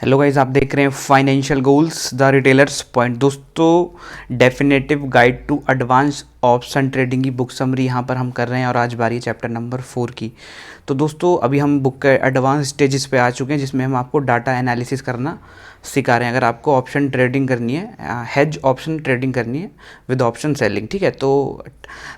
Hello guys, आप देख रहे हैं financial goals the retailers point. दोस्तों, definitive guide to advance option trading की बुक समरी यहाँ पर हम कर रहे हैं और आज बारी है चैप्टर नंबर 4 की। तो दोस्तों, अभी हम बुक के एडवांस स्टेजेस पे आ चुके हैं जिसमें हम आपको डाटा एनालिसिस करना सिखा रहे हैं। अगर आपको ऑप्शन ट्रेडिंग करनी है, हेज ऑप्शन ट्रेडिंग करनी है विद ऑप्शन सेलिंग, ठीक है। तो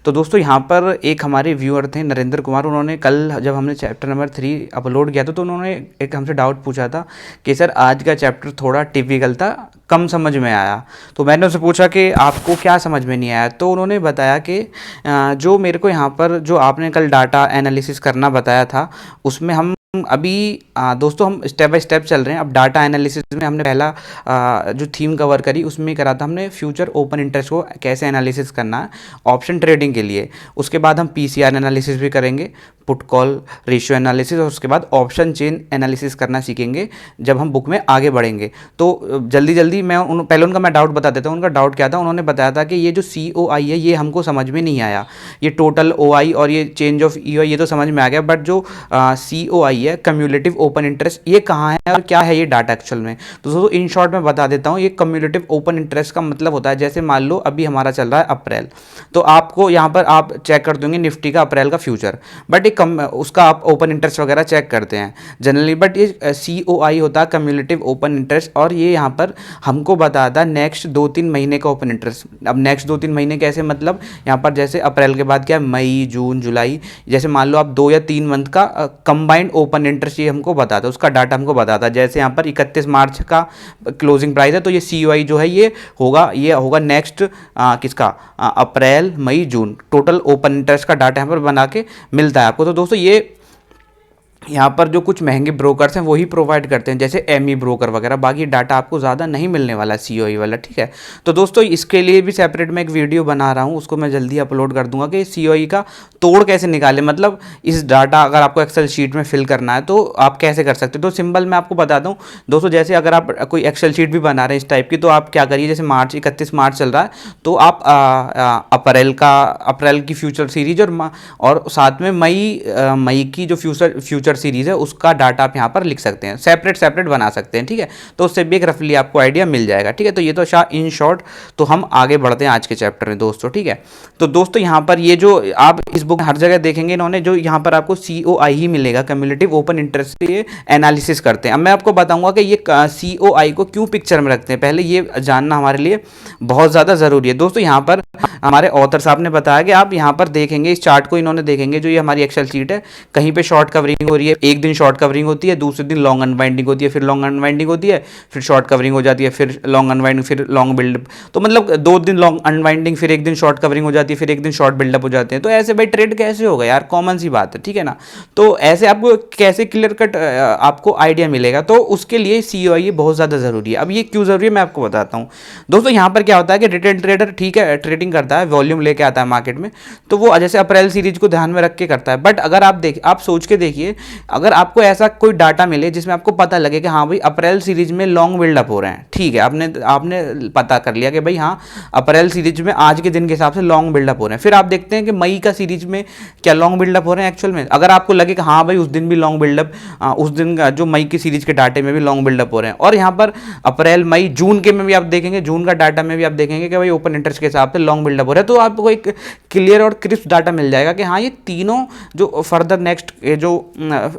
दोस्तों, यहाँ पर एक हमारे व्यूअर थे नरेंद्र कुमार। उन्होंने कल जब हमने चैप्टर नंबर 3 अपलोड किया था तो उन्होंने एक हमसे डाउट पूछा था कि सर आज का चैप्टर थोड़ा टिपिकल था, कम समझ में आया। तो मैंने उनसे पूछा कि आपको क्या समझ में नहीं आया। तो उन्होंने बताया कि जो मेरे को यहाँ पर जो आपने कल डाटा एनालिसिस करना बताया था उसमें हम अभी दोस्तों हम स्टेप बाय स्टेप चल रहे हैं। अब डाटा एनालिसिस में हमने पहला जो थीम कवर करी उसमें करा था हमने फ्यूचर ओपन इंटरेस्ट को कैसे एनालिसिस करना है ऑप्शन ट्रेडिंग के लिए। उसके बाद हम पीसीआर एनालिसिस भी करेंगे, पुट कॉल रेशियो एनालिसिस, और उसके बाद ऑप्शन चेन एनालिसिस करना सीखेंगे जब हम बुक में आगे बढ़ेंगे। तो जल्दी जल्दी पहले उनका मैं डाउट बता देता हूँ। उनका डाउट क्या था, उन्होंने बताया था कि ये जो COI है ये हमको समझ में नहीं आया। ये टोटल OI और ये चेंज ऑफ EOI ये तो समझ में आ गया, बट जो COI है कम्युलेटिव ओपन इंटरेस्ट, ये कहाँ है और क्या है ये डाटा एक्चुअल में। तो दोस्तों इन शॉर्ट में बता देता हूँ। ये कम्युलेटिव ओपन इंटरेस्ट का मतलब होता है, जैसे मान लो अभी हमारा चल रहा है अप्रैल, तो आपको यहाँ पर आप चेक कर दोगे निफ्टी का अप्रैल का फ्यूचर, बट एक उसका आप ओपन इंटरेस्ट वगैरह चेक करते हैं जनरली, बट ये COI होता है कम्युलेटिव ओपन इंटरेस्ट, और ये यहाँ पर हमको बताता है नेक्स्ट 2-3 महीने का ओपन इंटरेस्ट। अब नेक्स्ट 2-3 महीने कैसे, मतलब यहाँ पर जैसे अप्रैल के बाद क्या है, मई जून जुलाई, जैसे मान लो आप 2 या 3 मंथ का कंबाइंड ओपन इंटरेस्ट ये हमको बताता है, उसका डाटा हमको बताता है। जैसे यहाँ पर 31 मार्च का क्लोजिंग प्राइस है, तो ये COI जो है ये होगा नेक्स्ट किसका, अप्रैल मई जून, टोटल ओपन इंटरेस्ट का डाटा यहाँ पर बना के मिलता है आपको। तो दोस्तों ये यहाँ पर जो कुछ महंगे ब्रोकर्स हैं वही प्रोवाइड करते हैं, जैसे ME ब्रोकर वगैरह। बाकी डाटा आपको ज़्यादा नहीं मिलने वाला COI वाला, ठीक है। तो दोस्तों इसके लिए भी सेपरेट मैं एक वीडियो बना रहा हूँ, उसको मैं जल्दी अपलोड कर दूंगा कि COI का तोड़ कैसे निकालें। मतलब इस डाटा अगर आपको एक्सेल शीट में फिल करना है तो आप कैसे कर सकते हो। तो सिंपल मैं आपको बताता हूँ दोस्तों। जैसे अगर आप कोई एक्सेल शीट भी बना रहे हैं इस टाइप की, तो आप क्या करिए, जैसे 31 मार्च चल रहा है, तो आप अप्रैल की फ्यूचर सीरीज और साथ में मई की जो फ्यूचर सीरीज है उसका डाटा आप यहाँ पर लिख सकते हैं, सेपरेट बना सकते हैं, ठीक है। तो उससे भी एक रफली आपको आइडिया मिल जाएगा, ठीक है। तो ये तो इन शॉर्ट। तो हम आगे बढ़ते हैं आज के चैप्टर में दोस्तों, ठीक है। तो दोस्तों यहाँ पर ये जो आप इस बुक में हर जगह देखेंगे इन्होंने जो यहाँ पर आपको COI ही मिलेगा, कम्युलेटिव ओपन इंटरेस्ट से एनालिसिस करते हैं। अब मैं आपको बताऊंगा कि ये COI को क्यों पिक्चर में रखते हैं, पहले ये जानना हमारे लिए बहुत ज़्यादा ज़रूरी है। दोस्तों यहाँ पर हमारे ऑथर साहब ने बताया कि आप यहाँ पर देखेंगे इस चार्ट को, इन्होंने देखेंगे जो ये हमारी एक्सेल शीट है, कहीं पे शॉर्ट कवरिंग हो रही है, एक दिन शॉर्ट कवरिंग होती है, दूसरे दिन लॉन्ग अनवाइंडिंग होती है, फिर लॉन्ग अनवाइंडिंग होती है, फिर शॉर्ट कवरिंग हो जाती है, फिर लॉन्ग अनवाइंडिंग, फिर लॉन्ग बिल्डअप। तो मतलब 2 दिन लॉन्ग अनवाइंडिंग, फिर एक दिन शॉर्ट कवरिंग हो जाती है, फिर एक दिन शॉर्ट बिल्डअप हो जाते हैं। तो ऐसे भाई ट्रेड कैसे होगा यार, कॉमन सी बात है, ठीक है ना। तो ऐसे आपको कैसे क्लियर कट आपको आइडिया मिलेगा, तो उसके लिए COI बहुत ज़्यादा ज़रूरी है। अब ये क्यों ज़रूरी है मैं आपको बताता हूँ दोस्तों। यहाँ पर क्या होता है कि रिटेल ट्रेडर, ठीक है, ट्रेडिंग करता है, वॉल्यूम लेके आता है मार्केट में, तो वो जैसे अप्रैल सीरीज को ध्यान में रख के करता है। बट अगर आप सोच के देखिए, अगर आपको ऐसा कोई डाटा मिले जिसमें आपको पता लगे कि हाँ भाई अप्रैल सीरीज में लॉन्ग बिल्डअप हो रहे हैं, ठीक है, आपने पता कर लिया कि भाई हाँ अप्रैल सीरीज में आज के दिन के हिसाब से लॉन्ग बिल्डअप हो रहे हैं, फिर आप देखते हैं कि मई का सीरीज में क्या लॉन्ग बिल्डअप हो रहे हैं एक्चुअल में। अगर आपको लगे कि हाँ भाई उस दिन भी लॉन्ग बिल्डअप, उस दिन का जो मई की सीरीज के डाटे में भी लॉन्ग बिल्डअप हो रहे हैं, और यहाँ पर अप्रैल मई जून के में भी आप देखेंगे, जून का डाटा में भी आप देखेंगे कि भाई ओपन इंटरेस्ट के हिसाब से लॉन्ग बिल्डअप हो रहा है, तो आपको एक क्लियर और क्रिस्प डाटा मिल जाएगा कि हाँ ये तीनों जो फर्दर नेक्स्ट जो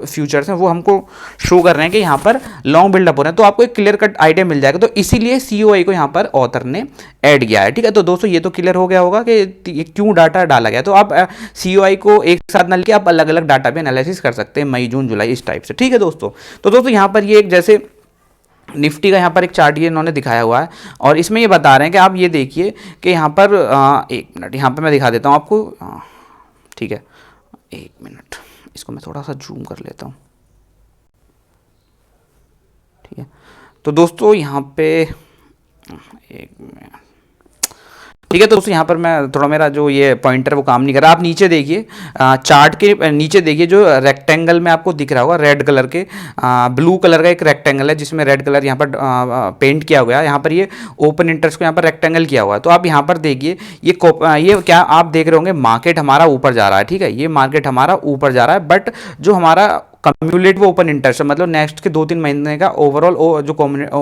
फ्यूचर्स हैं वो हमको शो कर रहे हैं कि यहाँ पर लॉन्ग बिल्डअप हो रहे हैं। तो आपको एक क्लियर कट आइडिया मिल जाएगा। तो इसीलिए COI को यहाँ पर ऑथर ने ऐड किया है, ठीक है। तो दोस्तों ये तो क्लियर हो गया होगा कि क्यों डाटा डाला गया। तो आप COI को एक साथ ना लेके आप अलग अलग डाटा भी एनालिसिस कर सकते हैं, मई जून जुलाई इस टाइप से, ठीक है दोस्तों। तो दोस्तों यहाँ पर ये एक जैसे निफ्टी का यहाँ पर एक चार्ट ये इन्होंने दिखाया हुआ है, और इसमें ये बता रहे हैं कि आप ये देखिए कि यहाँ पर 1 मिनट यहाँ पर मैं दिखा देता हूँ आपको, ठीक है, 1 मिनट, इसको मैं थोड़ा सा जूम कर लेता हूँ, ठीक है। तो दोस्तों यहाँ पे 1 मिनट, ठीक है। तो दोस्तों यहाँ पर मैं थोड़ा, मेरा जो ये पॉइंटर वो काम नहीं कर रहा। आप नीचे देखिए, चार्ट के नीचे देखिए, जो रेक्टेंगल में आपको दिख रहा होगा रेड कलर के, ब्लू कलर का एक रेक्टेंगल है जिसमें रेड कलर यहाँ पर पेंट किया हुआ है। यहाँ पर ये ओपन इंटरेस्ट को यहाँ पर रेक्टेंगल किया हुआ है। तो आप यहाँ पर देखिए, ये क्या आप देख रहे होंगे, मार्केट हमारा ऊपर जा रहा है, ठीक है, ये मार्केट हमारा ऊपर जा रहा है, बट जो हमारा कम्युलेटिव ओपन इंटरेस्ट मतलब नेक्स्ट के 2-3 महीने का ओवरऑल जो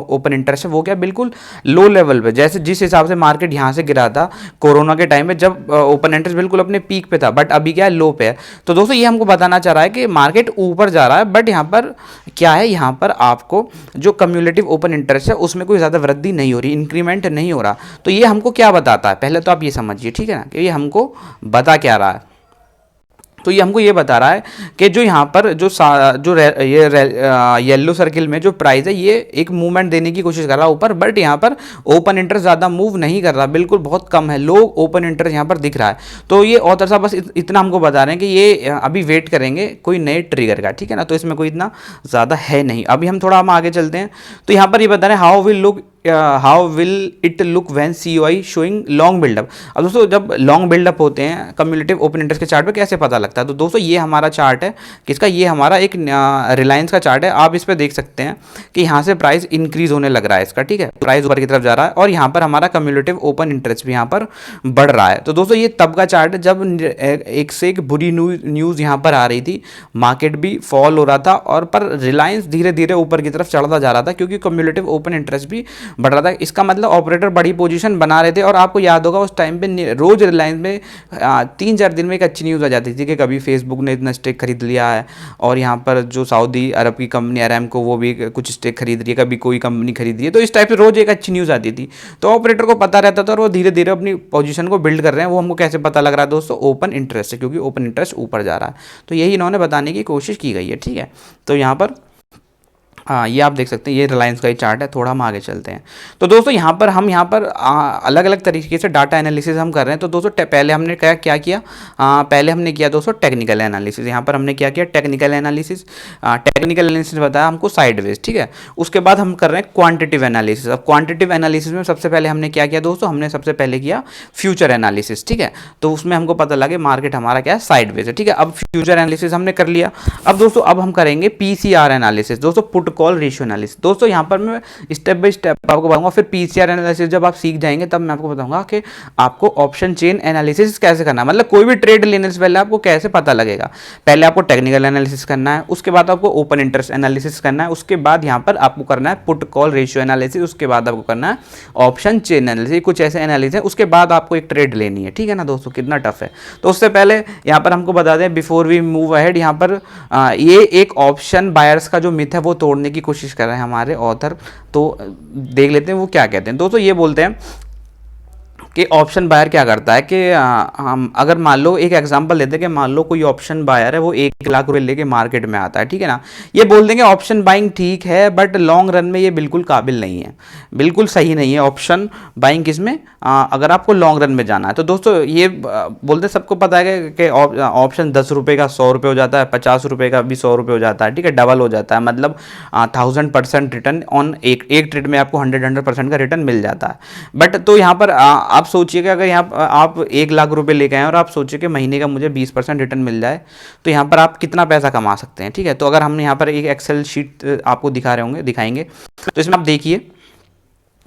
ओपन इंटरेस्ट है वो क्या बिल्कुल लो लेवल पे, जैसे जिस हिसाब से मार्केट यहाँ से गिरा था कोरोना के टाइम में जब ओपन इंटरेस्ट बिल्कुल अपने पीक पे था, बट अभी क्या है लो पे है। तो दोस्तों ये हमको बताना चाह रहा है कि मार्केट ऊपर जा रहा है, बट यहाँ पर क्या है, यहाँ पर आपको जो कम्युलेटिव ओपन इंटरेस्ट है उसमें कोई ज़्यादा वृद्धि नहीं हो रही, इंक्रीमेंट नहीं हो रहा। तो ये हमको क्या बताता है, पहले तो आप ये समझिए, ठीक है ना, कि ये हमको बता क्या रहा है। तो ये हमको ये बता रहा है कि जो यहाँ पर जो येलो सर्किल में जो प्राइस है ये एक मूवमेंट देने की कोशिश कर रहा है ऊपर, बट यहाँ पर ओपन इंटरेस्ट ज़्यादा मूव नहीं कर रहा, बिल्कुल बहुत कम है, लो ओपन इंटरेस्ट यहाँ पर दिख रहा है। तो ये ऑथर साहब बस इतना हमको बता रहे हैं कि ये अभी वेट करेंगे कोई नए ट्रिगर का, ठीक है ना, तो इसमें कोई इतना ज़्यादा है नहीं। अभी हम आगे चलते हैं, तो यहाँ पर ये बता रहे हैं how will it look when COI showing long buildup. अब दोस्तों जब लॉन्ग बिल्डअप होते हैं कम्युलेटिव ओपन इंटरेस्ट के चार्ट पे कैसे पता लगता है, तो दोस्तों ये हमारा चार्ट है किसका, ये हमारा एक रिलायंस का चार्ट है। आप इस पर देख सकते हैं कि यहाँ से प्राइस इंक्रीज होने लग रहा है इसका, ठीक है, प्राइस ऊपर की तरफ जा रहा है और यहाँ पर हमारा कम्युलेटिव ओपन इंटरेस्ट भी यहाँ पर बढ़ रहा है। तो दोस्तों ये तब का चार्ट है जब एक से एक बुरी न्यूज़ यहाँ पर आ रही थी, मार्केट भी फॉल हो रहा था और पर रिलायंस धीरे धीरे ऊपर की तरफ चढ़ता जा रहा था क्योंकि कम्युलेटिव ओपन इंटरेस्ट भी बढ़ रहा था। इसका मतलब ऑपरेटर बड़ी पोजीशन बना रहे थे और आपको याद होगा उस टाइम पे रोज रिलायंस में 3-4 दिन में एक अच्छी न्यूज़ आ जाती थी कि कभी फेसबुक ने इतना स्टेक खरीद लिया है और यहाँ पर जो सऊदी अरब की कंपनी अरामको वो भी कुछ स्टेक खरीद रही है, कभी कोई कंपनी खरीद रही है, तो इस टाइप से रोज एक अच्छी न्यूज़ आती थी। तो ऑपरेटर को पता रहता था और वो धीरे धीरे अपनी पोजीशन को बिल्ड कर रहे हैं। वो हमको कैसे पता लग रहा है दोस्तों, ओपन इंटरेस्ट है, क्योंकि ओपन इंटरेस्ट ऊपर जा रहा है। तो यही इन्होंने बताने की कोशिश की गई है, ठीक है। तो यहाँ पर हाँ ये आप देख सकते हैं, ये रिलायंस का ही चार्ट है। थोड़ा हम आगे चलते हैं, तो दोस्तों यहाँ पर अलग अलग तरीके से डाटा एनालिसिस हम कर रहे हैं। तो दोस्तों पहले हमने क्या किया, पहले हमने किया दोस्तों टेक्निकल एनालिसिस। यहाँ पर हमने क्या किया, टेक्निकल एनालिसिस। टेक्निकल एनालिसिस बताया हमको साइडवेज, ठीक है। उसके बाद हम कर रहे हैं क्वांटिटिव एनालिसिस। अब क्वांटिटिव एनालिसिस में सबसे पहले हमने क्या किया दोस्तों, हमने सबसे पहले किया फ्यूचर एनालिसिस, ठीक है। तो उसमें हमको पता लगे मार्केट हमारा क्या है, साइडवेज है, ठीक है। अब फ्यूचर एनालिसिस हमने कर लिया। अब दोस्तों अब हम करेंगे PCR एनालिसिस, दोस्तों पुट कॉल रेशियो एनालिसिस। दोस्तों यहाँ पर मैं स्टेप बाय स्टेप आपको बताऊंगा, फिर PCR एनालिसिस जब आप सीख जाएंगे तब मैं आपको बताऊंगा कि आपको ऑप्शन चेन एनालिसिस कैसे करना है, मतलब कोई भी ट्रेड लेने से पहले आपको कैसे पता लगेगा। पहले आपको टेक्निकल एनालिसिस करना है, उसके बाद आपको ओपन इंटरेस्ट एनालिसिस करना है, उसके बाद यहाँ पर आपको करना है पुट कॉल रेशियो एनालिसिस, उसके बाद आपको करना है ऑप्शन चेन एनालिसिस। कुछ ऐसे एनालिसिस है, उसके बाद आपको एक ट्रेड लेनी है, ठीक है ना दोस्तों। कितना टफ है। तो उससे पहले यहाँ पर हमको बता दें बिफोर वी मूव अहेड, यहाँ पर ये एक ऑप्शन बायर्स का जो मिथ है वो तोड़ने की कोशिश कर रहे हैं हमारे ऑथर। तो देख लेते हैं वो क्या कहते हैं। दोस्तों ये बोलते हैं कि ऑप्शन बायर क्या करता है कि हम अगर मान लो एक एग्जांपल लेते हैं कि मान लो कोई ऑप्शन बायर है वो 1 लाख रुपए लेके मार्केट में आता है, ठीक है ना। ये बोल देंगे ऑप्शन बाइंग ठीक है बट लॉन्ग रन में ये बिल्कुल काबिल नहीं है, बिल्कुल सही नहीं है ऑप्शन बाइंग किसमें, अगर आपको लॉन्ग रन में जाना है। तो दोस्तों ये बोलते सबको पता है कि ऑप्शन 10 रुपये का 100 रुपये हो जाता है, 50 रुपये का भी 100 रुपये हो जाता है, ठीक है, डबल हो जाता है, मतलब 1000% रिटर्न ऑन एक ट्रेड में आपको 100% का रिटर्न मिल जाता है। बट तो यहाँ पर आप सोचिए कि अगर यहाँ आप 1 लाख रुपए लेके आए और आप सोचिए कि महीने का मुझे 20% रिटर्न मिल जाए, तो यहाँ पर आप कितना पैसा कमा सकते हैं, ठीक है। तो अगर हम यहाँ पर एक एक्सेल शीट आपको दिखाएंगे, तो इसमें आप देखिए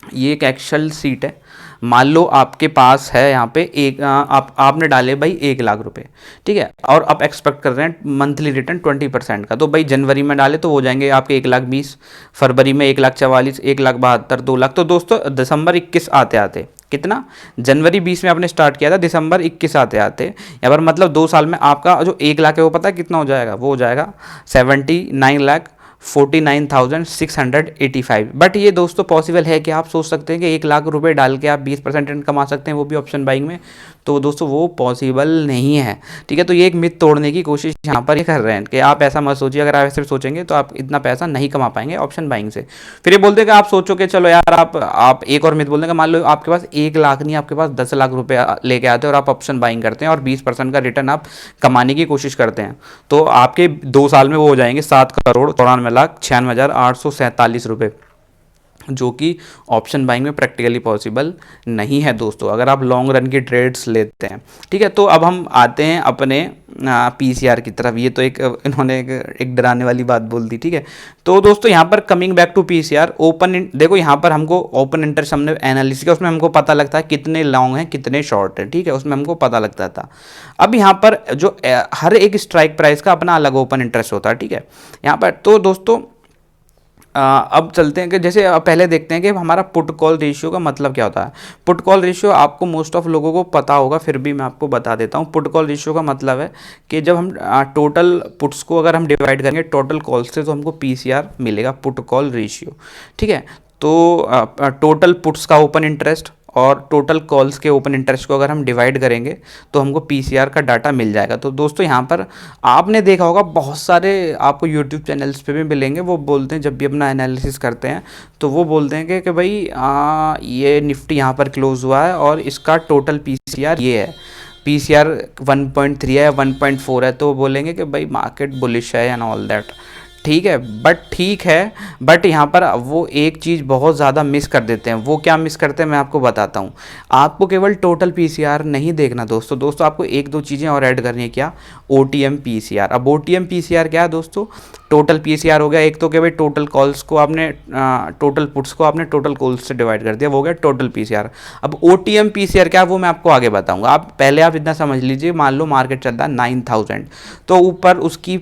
ये एक एक्सेल शीट है। मान लो आपके पास है यहाँ पे आपने डाले भाई 1 लाख रुपए, ठीक है, और आप एक्सपेक्ट कर रहे हैं मंथली रिटर्न 20% का। तो भाई जनवरी में डाले तो हो जाएंगे आपके 1,20,000, फरवरी में 1,44,000, 1,72,000, 2 लाख। तो दोस्तों दिसंबर 21 आते आते कितना, जनवरी 20 में आपने स्टार्ट किया था, दिसंबर 21 आते आते यहाँ पर मतलब 2 साल में आपका जो 1 लाख है वो पता है कितना हो जाएगा, वो हो जाएगा 79,49,685। बट ये दोस्तों पॉसिबल है कि आप सोच सकते हैं कि 1 लाख रुपए डाल के आप 20% रिटर्न कमा सकते हैं, वो भी ऑप्शन बाइंग में। तो दोस्तों वो पॉसिबल नहीं है, ठीक है। तो ये एक मिथ तोड़ने की कोशिश यहाँ पर ये कर रहे हैं कि आप ऐसा मत सोचिए, अगर आप ऐसे सोचेंगे तो आप इतना पैसा नहीं कमा पाएंगे ऑप्शन बाइंग से। फिर ये बोलते हैं कि आप सोचो कि चलो यार आप एक और मिथ बोलते हैं कि मान लो आपके पास 1 लाख नहीं, आपके पास 10 लाख रुपए लेके आते हैं और आप ऑप्शन बाइंग करते हैं और 20% का रिटर्न आप कमाने की कोशिश करते हैं, तो आपके 2 साल में वो हो जाएंगे 7,94,96,847 रुपये, जो कि ऑप्शन बाइंग में प्रैक्टिकली पॉसिबल नहीं है दोस्तों, अगर आप लॉन्ग रन की ट्रेड्स लेते हैं, ठीक है। तो अब हम आते हैं अपने पीसीआर की तरफ। ये तो इन्होंने एक डराने वाली बात बोल दी, ठीक है। तो दोस्तों यहाँ पर कमिंग बैक टू पीसीआर, देखो यहाँ पर हमको ओपन इंटरेस्ट हमने एनालिसिस किया, उसमें हमको पता लगता है कितने लॉन्ग हैं कितने शॉर्ट हैं, ठीक है, उसमें हमको पता लगता था। अब यहाँ पर जो हर एक स्ट्राइक प्राइस का अपना अलग ओपन इंटरेस्ट होता है, ठीक है। यहाँ पर तो दोस्तों अब चलते हैं कि जैसे पहले देखते हैं कि हमारा पुट कॉल रेशियो का मतलब क्या होता है। पुट कॉल रेशियो आपको मोस्ट ऑफ लोगों को पता होगा, फिर भी मैं आपको बता देता हूँ। पुट कॉल रेशियो का मतलब है कि जब हम टोटल पुट्स को अगर हम डिवाइड करेंगे टोटल कॉल से, तो हमको पीसीआर मिलेगा, पुट कॉल रेशियो, ठीक है। तो टोटल पुट्स का ओपन इंटरेस्ट और टोटल कॉल्स के ओपन इंटरेस्ट को अगर हम डिवाइड करेंगे तो हमको पीसीआर का डाटा मिल जाएगा। तो दोस्तों यहाँ पर आपने देखा होगा बहुत सारे आपको यूट्यूब चैनल्स पे भी मिलेंगे, वो बोलते हैं जब भी अपना एनालिसिस करते हैं तो वो बोलते हैं कि भाई ये निफ्टी यहाँ पर क्लोज हुआ है और इसका टोटल पीसीआर ये है, पीसीआर 1.3 है, 1.4 है, तो वो बोलेंगे कि भाई मार्केट बुलिश है एंड ऑल दैट, ठीक है। ठीक है, बट यहाँ पर वो एक चीज़ बहुत ज़्यादा मिस कर देते हैं। वो क्या मिस करते हैं मैं आपको बताता हूँ। आपको केवल टोटल पीसीआर नहीं देखना दोस्तों, आपको एक दो चीज़ें और ऐड करनी है। क्या? OTM PCR. अब ओटीएम पीसीआर क्या है दोस्तों? टोटल पीसीआर हो गया एक, तो क्या भाई टोटल कॉल्स को आपने टोटल पुट्स को आपने टोटल कॉल्स से डिवाइड कर दिया, वो हो गया टोटल पीसीआर। अब ओटीएम पीसीआर क्या है वो मैं आपको आगे बताऊँगा। आप पहले आप इतना समझ लीजिए, मान लो मार्केट चल रहा है 9000, तो ऊपर उसकी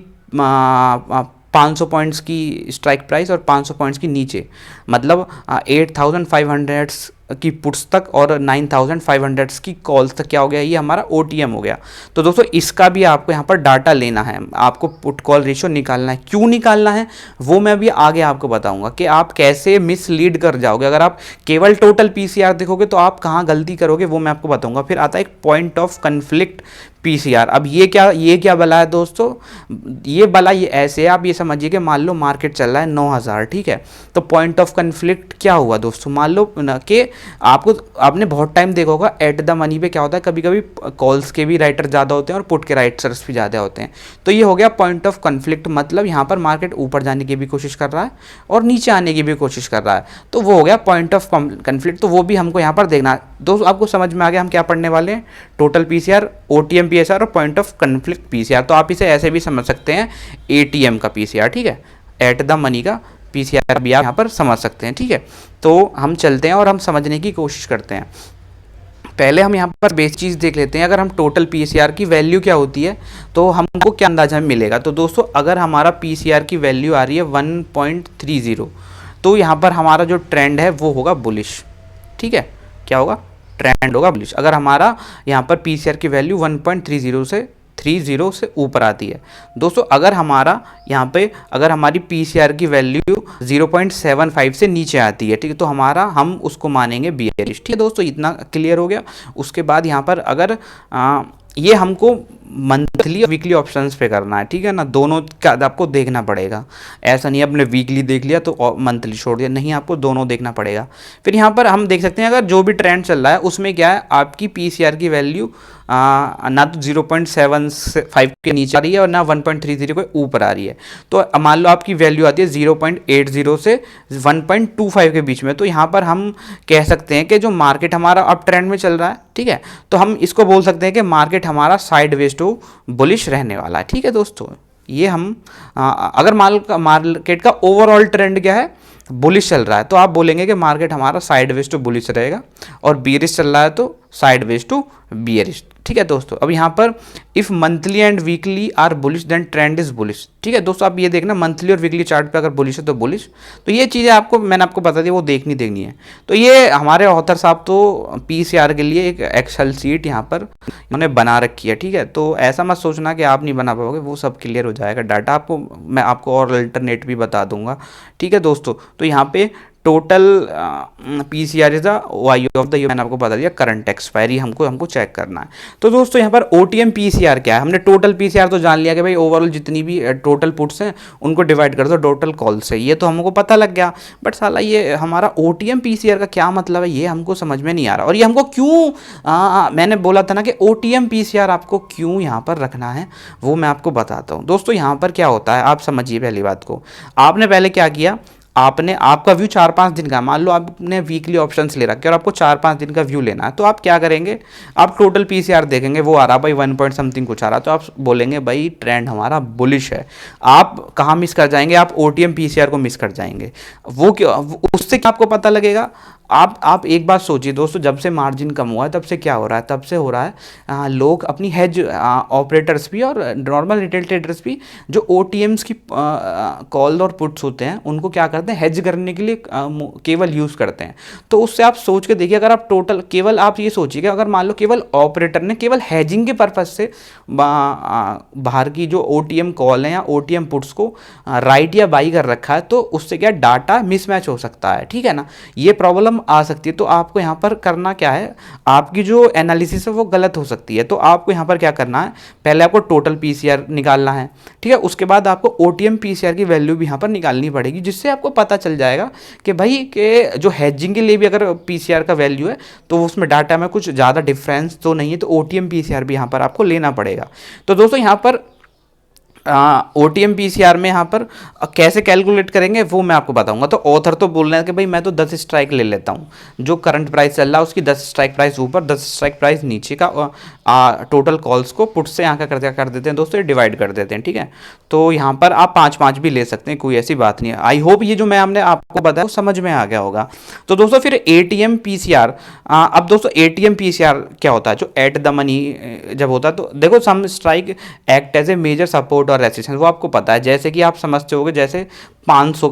500 पॉइंट्स की स्ट्राइक प्राइस और 500 पॉइंट्स की नीचे, मतलब 8500 की पुट्स तक और 9500 की कॉल्स तक क्या हो गया, ये हमारा ओटीएम हो गया। तो दोस्तों इसका भी आपको यहाँ पर डाटा लेना है, आपको पुट कॉल रेशियो निकालना है। क्यों निकालना है वो मैं भी आगे आपको बताऊंगा कि आप कैसे मिसलीड कर जाओगे। अगर आप केवल टोटल पीसीआर देखोगे तो आप कहाँ गलती करोगे वो मैं आपको बताऊंगा। फिर आता है एक पॉइंट ऑफ कन्फ्लिक्ट पीसीआर। अब ये क्या बला है दोस्तों? ये बला ये ऐसे है, आप ये समझिए कि मान लो मार्केट चल रहा है 9000, ठीक है। तो पॉइंट ऑफ कन्फ्लिक्ट क्या हुआ दोस्तों? मान लो कि आपने बहुत टाइम देखा होगा एट द मनी पे क्या होता है, कभी कभी कॉल्स के भी राइटर ज़्यादा होते हैं और पुट के राइटर्स भी ज़्यादा होते हैं। तो ये हो गया पॉइंट ऑफ कन्फ्लिक्ट, मतलब यहाँ पर मार्केट ऊपर जाने की भी कोशिश कर रहा है और नीचे आने की भी कोशिश कर रहा है, तो वो हो गया पॉइंट ऑफ कन्फ्लिक्ट। तो वो भी हमको यहाँ पर देखना है दोस्तों। आपको समझ में आ गया हम क्या पढ़ने वाले हैं? टोटल पीसीआर, ओटीएम पीसीआर और पॉइंट ऑफ कन्फ्लिक्ट पीसीआर। तो आप इसे ऐसे भी समझ सकते हैं एटीएम का पीसीआर, ठीक है, एट द मनी का पीसीआर भी आप यहाँ पर समझ सकते हैं, ठीक है। तो हम चलते हैं और हम समझने की कोशिश करते हैं। पहले हम यहाँ पर बेस चीज़ देख लेते हैं। अगर हम टोटल पीसीआर की वैल्यू क्या होती है तो हमको क्या अंदाजा मिलेगा। तो दोस्तों अगर हमारा पीसीआर की वैल्यू आ रही है 1.30, तो यहाँ पर हमारा जो ट्रेंड है वो होगा बुलिश, ठीक है। क्या होगा? ट्रेंड होगा बुलिश। अगर हमारा यहाँ पर पीसीआर की वैल्यू 1.30 से ऊपर आती है दोस्तों, अगर हमारा यहाँ पे अगर हमारी पीसीआर की वैल्यू 0.75 से नीचे आती है, ठीक है, तो हम उसको मानेंगे बियरिश, ठीक है दोस्तों। इतना क्लियर हो गया। उसके बाद यहाँ पर अगर ये हमको मंथली और वीकली ऑप्शंस पे करना है, ठीक है ना, दोनों का आपको देखना पड़ेगा। ऐसा नहीं अपने वीकली देख लिया तो मंथली छोड़ दिया, नहीं, आपको दोनों देखना पड़ेगा। फिर यहाँ पर हम देख सकते हैं अगर जो भी ट्रेंड चल रहा है उसमें क्या है, आपकी पीसीआर की वैल्यू ना तो 0.75 के नीचे आ रही है और ना 1.30 के ऊपर आ रही है। तो मान लो आपकी वैल्यू आती है 0.80 से 1.25 के बीच में, तो यहाँ पर हम कह सकते हैं कि जो मार्केट हमारा अप ट्रेंड में चल रहा है, ठीक है, तो हम इसको बोल सकते हैं कि मार्केट हमारा साइडवेज टू बुलिश रहने वाला है, ठीक है दोस्तों। ये हम अगर मार्केट का ओवरऑल ट्रेंड क्या है, बुलिश चल रहा है, तो आप बोलेंगे कि मार्केट हमारा साइडवेज टू बुलिश रहेगा, और बियरिश चल रहा है तो साइडवेज टू बियरिश, ठीक है दोस्तों। अब यहाँ पर if monthly and weekly are bullish then trend is bullish, ठीक है दोस्तों। आप ये देखना मंथली और वीकली चार्ट पे अगर बुलिश है तो बुलिश, तो ये चीज़ें मैंने आपको बता दी, वो देखनी है। तो ये हमारे ऑथर साहब तो पीसीआर के लिए एक एक्सेल सीट यहाँ पर उन्होंने बना रखी है, ठीक है। तो ऐसा मत सोचना कि आप नहीं बना पाओगे, वो सब क्लियर हो जाएगा डाटा मैं आपको और अल्टरनेट भी बता दूंगा, ठीक है दोस्तों। तो यहाँ पे total PCR is the high of the year, मैंने आपको बता दिया, करंट एक्सपायरी हमको चेक करना है। तो दोस्तों यहाँ पर ओटीएम पीसीआर क्या है, हमने टोटल पीसीआर तो जान लिया कि भाई ओवरऑल जितनी भी टोटल पुट्स हैं उनको डिवाइड कर दो टोटल कॉल से, ये तो हमको पता लग गया। बट साला ये हमारा ओटीएम पीसीआर का क्या मतलब है, ये हमको समझ में नहीं आ रहा। और ये हमको क्यों मैंने बोला था ना कि ओटीएम पीसीआर आपको क्यों यहाँ पर रखना है, वो मैं आपको बताता हूँ। दोस्तों यहाँ पर क्या होता है, आप समझिए पहली बात को। आपने पहले क्या किया, आपने आपका व्यू 4-5 दिन का, मान लो आपने वीकली ऑप्शंस ले रखे और आपको 4-5 दिन का व्यू लेना है, तो आप क्या करेंगे, आप टोटल पीसीआर देखेंगे, वो आ रहा भाई 1 पॉइंट समथिंग कुछ आ रहा, तो आप बोलेंगे भाई ट्रेंड हमारा बुलिश है। आप कहाँ मिस कर जाएंगे, आप ओटीएम पीसीआर को मिस कर जाएंगे। वो क्यों, उससे क्या आपको पता लगेगा, आप एक बात सोचिए दोस्तों, जब से मार्जिन कम हुआ है तब से क्या हो रहा है, तब से हो रहा है लोग अपनी हेज ऑपरेटर्स भी और नॉर्मल रिटेल ट्रेडर्स भी जो ओटीएम्स की कॉल और पुट्स होते हैं उनको क्या करते हैं, हेज करने के लिए केवल यूज़ करते हैं। तो उससे आप सोच के देखिए, अगर आप टोटल केवल आप ये सोचिएगा, अगर मान लो केवल ऑपरेटर ने केवल हेजिंग के पर्पज से बाहर की जो ओटीएम कॉल है या ओटीएम पुट्स को राइट या बाई कर रखा है, तो उससे क्या डाटा मिसमैच हो सकता है, ठीक है ना, ये प्रॉब्लम आ सकती है। तो आपको यहाँ पर करना क्या है, आपकी जो एनालिसिस है वो गलत हो सकती है। तो आपको यहाँ पर क्या करना है, पहले आपको टोटल पीसीआर निकालना है, ठीक है, उसके बाद आपको ओटीएम पीसीआर की वैल्यू भी यहाँ पर निकालनी पड़ेगी, जिससे आपको पता चल जाएगा कि भाई के जो हेजिंग के लिए भी अगर पीसीआर का वैल्यू है तो उसमें डाटा में कुछ ज़्यादा डिफरेंस तो नहीं है, तो ओटीएम पीसीआर भी यहाँ पर आपको लेना पड़ेगा। तो दोस्तों यहाँ पर ओटीएम पीसीआर में यहाँ पर कैसे कैलकुलेट करेंगे वो मैं आपको बताऊंगा। तो ऑथर तो बोल रहे हैं कि भाई मैं तो 10 स्ट्राइक ले लेता हूँ, जो करंट प्राइस चल रहा है उसकी 10 स्ट्राइक प्राइस ऊपर 10 स्ट्राइक प्राइस नीचे का टोटल कॉल्स को पुट से यहाँ का कर देते हैं दोस्तों, डिवाइड कर देते हैं, ठीक है। तो यहाँ पर आप 5-5 भी ले सकते हैं, कोई ऐसी बात नहीं है। आई होप ये जो मैं हमने आपको बताया वो समझ में आ गया होगा। तो दोस्तों फिर एटीएम पीसीआर, अब दोस्तों एटीएम पीसीआर क्या होता है, जो एट द मनी जब होता है, तो देखो some strike act as a major support और रेसिस्टेंस, वो आपको पता है। जैसे कि आप समझते होगे, जैसे 500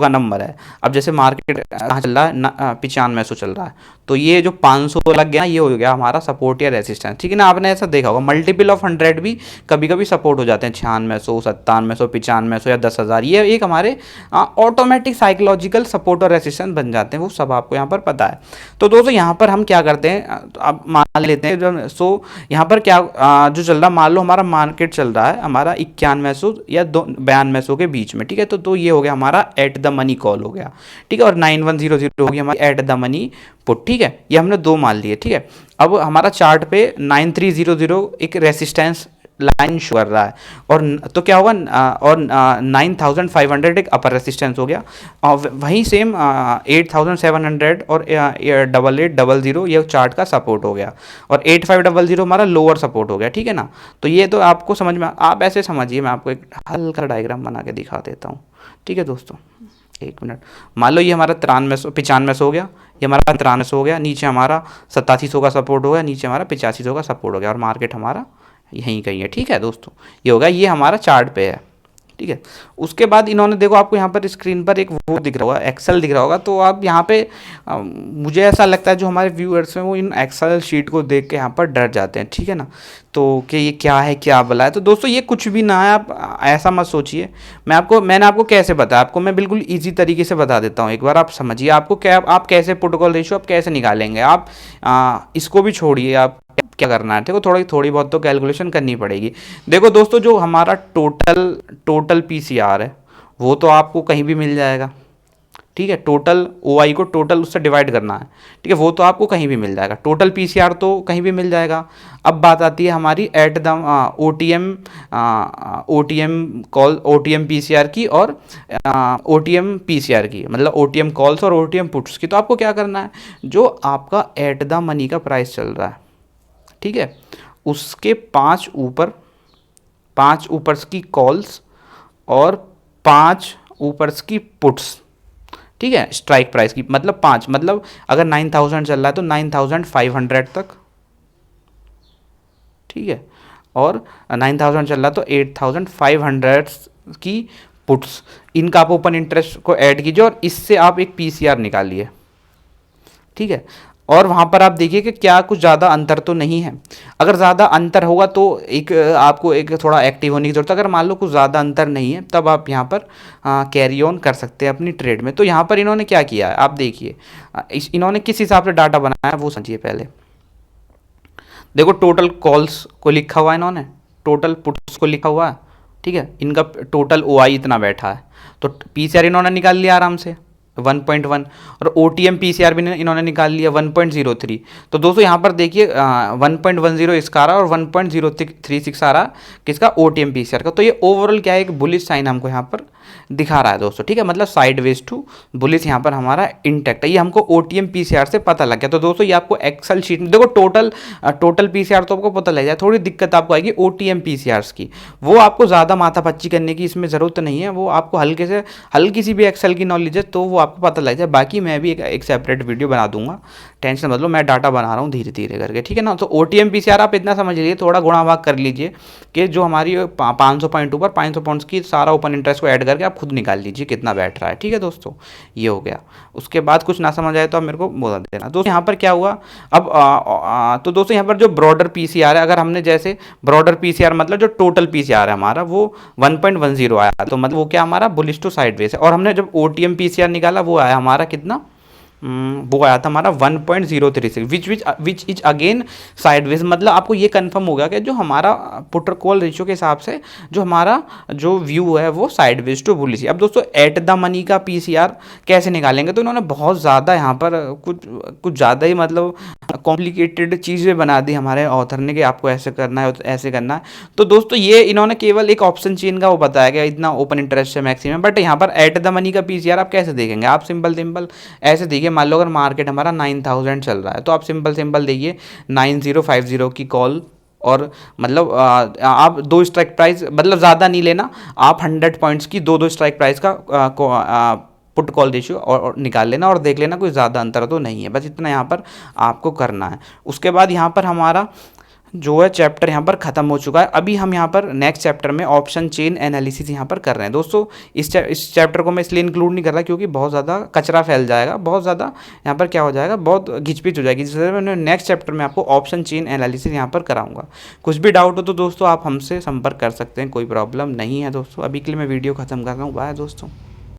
का नंबर है, अब जैसे मार्केट कहाँ चल रहा है, 9500 चल रहा है, तो ये जो 500 लग गया ये हो गया हमारा सपोर्ट या रेसिस्टेंस, ठीक है ना। आपने ऐसा देखा होगा मल्टीपल ऑफ 100 भी कभी कभी सपोर्ट हो जाते हैं, 9600, 9700, 9500 या 10,000, ये एक हमारे ऑटोमेटिक साइकोलॉजिकल सपोर्ट और रेसिस्टेंस बन जाते हैं, वो सब आपको यहाँ पर पता है। तो दोस्तों यहाँ पर हम क्या करते हैं, अब मान लेते हैं जब यहाँ पर क्या जो चल रहा, मान लो हमारा मार्केट चल रहा है हमारा 9100 या 9200 के बीच में, ठीक है। तो ये हो गया हमारा एट द मनी कॉल हो गया, ठीक है, और 9100 हो गया हमारी एट द मनी पुट, ठीक है। ये हमने 2 मान लिए, ठीक है। अब हमारा चार्ट पे 9300 एक रेसिस्टेंस लाइन शो कर रहा है, और तो क्या होगा, और 9500 एक अपर रेसिस्टेंस हो गया, और वहीं सेम 8700 और 8800 ये चार्ट का सपोर्ट हो गया, और 8500 हमारा लोअर सपोर्ट हो गया, ठीक है ना। तो ये तो आपको समझ में, आप ऐसे समझिए, मैं आपको एक हल्का डायग्राम बना के दिखा देता हूँ, ठीक है दोस्तों, 1 मिनट। मान लो ये हमारा 9500 हो गया, ये हमारा 9300 हो गया, नीचे हमारा 8700 का सपोर्ट हो गया, नीचे हमारा 8500 का सपोर्ट हो गया, और मार्केट हमारा यहीं कहीं है, ठीक है दोस्तों। ये होगा, ये हमारा चार्ट पे है, ठीक है। उसके बाद इन्होंने देखो, आपको यहाँ पर स्क्रीन पर एक वो दिख रहा होगा, एक्सेल दिख रहा होगा, तो आप यहाँ पे मुझे ऐसा लगता है जो हमारे व्यूअर्स हैं वो इन एक्सेल शीट को देख के यहाँ पर डर जाते हैं, ठीक है ना, तो कि ये क्या है, क्या भला है। तो दोस्तों ये कुछ भी ना है, आप ऐसा मत सोचिए। मैंने आपको कैसे बताया, आपको मैं बिल्कुल ईजी तरीके से बता देता हूँ, एक बार आप समझिए। आपको क्या, आप कैसे पुट कॉल रेशियो आप कैसे निकालेंगे, आप इसको भी छोड़िए, आप क्या करना है, देखो थोड़ी बहुत तो कैलकुलेशन करनी पड़ेगी। देखो दोस्तों, जो हमारा टोटल पीसीआर है वो तो आपको कहीं भी मिल जाएगा, ठीक है। टोटल ओआई को टोटल उससे डिवाइड करना है, ठीक है, वो तो आपको कहीं भी मिल जाएगा। टोटल पीसीआर तो कहीं भी मिल जाएगा। अब बात आती है हमारी at the OTM call, OTM PCR की और ओटीएम पीसीआर की, मतलब ओटीएम कॉल्स और ओटीएम पुट्स की। तो आपको क्या करना है, जो आपका एट द मनी का प्राइस चल रहा है, ठीक है, उसके 5 ऊपर की कॉल्स और 5 ऊपर की पुट्स, ठीक है, स्ट्राइक प्राइस की, मतलब 5, मतलब अगर 9000 चल रहा है तो 9500 तक, ठीक है, और 9000 चल रहा है तो 8500 की पुट्स, इनका आप ओपन इंटरेस्ट को ऐड कीजिए और इससे आप एक पीसीआर निकालिए, ठीक है। और वहाँ पर आप देखिए कि क्या कुछ ज़्यादा अंतर तो नहीं है। अगर ज़्यादा अंतर होगा तो एक आपको एक थोड़ा एक्टिव होने की जरूरत है। अगर मान लो कुछ ज़्यादा अंतर नहीं है तब आप यहाँ पर कैरी ऑन कर सकते हैं अपनी ट्रेड में। तो यहाँ पर इन्होंने क्या किया है आप देखिए, इन्होंने किस हिसाब से डाटा बनाया है वो समझिए। पहले देखो, टोटल कॉल्स को लिखा हुआ है इन्होंने, टोटल पुट्स को लिखा हुआ है, ठीक है, इनका टोटल ओआई इतना बैठा है, तो पीसीआर इन्होंने निकाल लिया आराम से 1.1, और ओटीएम पीसीआर भी इन्होंने निकाल लिया 1.03। तो दोस्तों यहाँ पर देखिए 1.10 इसका आ रहा और 1.036 आ रहा किसका, ओटीएम पीसीआर का। तो ये ओवरऑल क्या है, एक बुलिश साइन हमको यहाँ पर दिखा रहा है दोस्तों, ठीक है, मतलब साइडवेज टू बुलिश यहाँ पर हमारा इंटेक्ट है। ये हमको OTM PCR से पता लग गया। तो दोस्तों ये आपको एक्सेल शीट में देखो, टोटल PCR तो आपको पता लग जाए, थोड़ी दिक्कत आपको आएगी OTM PCRs की, वो आपको ज़्यादा माथापच्ची करने की इसमें ज़रूरत नहीं है, वो आपको हल्की सी भी एक्सेल की नॉलेज है तो वो आपको पता लग जाए। बाकी मैं भी एक सेपरेट वीडियो बना दूंगा, टेंशन मत लो, मैं डाटा बना रहा हूँ धीरे धीरे करके, ठीक है ना। तो OTM PCR आप इतना समझ लीजिए, थोड़ा गुणा भाग कर लीजिए कि जो हमारी 500 पॉइंट ऊपर 500 पॉइंट्स की सारा ओपन इंटरेस्ट को ऐड करके आप खुद निकाल लीजिए कितना बैठ रहा है, ठीक है दोस्तों, ये हो गया। उसके बाद कुछ ना समझ आए तो आप मेरे को बोल देना दोस्तों। यहाँ पर क्या हुआ अब, तो दोस्तों यहाँ पर जो ब्रॉडर PCR है, अगर हमने जैसे ब्रॉडर PCR मतलब जो टोटल PCR है हमारा वो 1.10 आया, तो मतलब वो क्या हमारा बुलिश टू साइडवेज है। और हमने जब OTM PCR निकाला वो आया हमारा कितना, वो आया था हमारा 1.036, विच इज अगेन साइडवेज। मतलब आपको ये कंफर्म हो गया कि जो हमारा पुट कॉल रेशियो के हिसाब से जो हमारा जो व्यू है वो साइडवेज टू बुलिश। अब दोस्तों एट द मनी का PCR कैसे निकालेंगे, तो इन्होंने बहुत ज़्यादा यहाँ पर कुछ ज़्यादा ही मतलब कॉम्प्लिकेटेड चीज़ें बना दी हमारे ऑथर ने कि आपको ऐसे करना है ऐसे करना है। तो दोस्तों ये इन्होंने केवल एक ऑप्शन चेन का वो बताया गया, इतना ओपन इंटरेस्ट है मैक्सिमम, बट यहाँ पर एट द मनी का PCR आप कैसे देखेंगे, आप सिंपल ऐसे देखिए। मान लो अगर मार्केट हमारा 9000 चल रहा है तो आप सिंपल देखिए 9050 की कॉल, और मतलब आप 2 स्ट्राइक प्राइस, मतलब ज़्यादा नहीं लेना, आप 100 पॉइंट्स की 2 स्ट्राइक प्राइस का पुट कॉल रेशियो और निकाल लेना और देख लेना कोई ज़्यादा अंतर तो नहीं है, बस इतना यहाँ पर आपको करना है। उसके बाद यहाँ पर हमारा जो है चैप्टर यहाँ पर ख़त्म हो चुका है। अभी हम यहाँ पर नेक्स्ट चैप्टर में ऑप्शन चेन एनालिसिस यहाँ पर कर रहे हैं दोस्तों। इस चैप्टर को मैं इसलिए इंक्लूड नहीं कर रहा क्योंकि बहुत ज़्यादा कचरा फैल जाएगा, बहुत ज़्यादा यहाँ पर क्या हो जाएगा, बहुत घिचपिच हो जाएगी, जिससे मैं नेक्स्ट चैप्टर में आपको ऑप्शन चेन एनालिसिस यहाँ पर कराऊंगा। कुछ भी डाउट हो तो दोस्तों आप हमसे संपर्क कर सकते हैं, कोई प्रॉब्लम नहीं है दोस्तों। अभी के लिए मैं वीडियो ख़त्म कर रहा हूँ, बाय दोस्तों।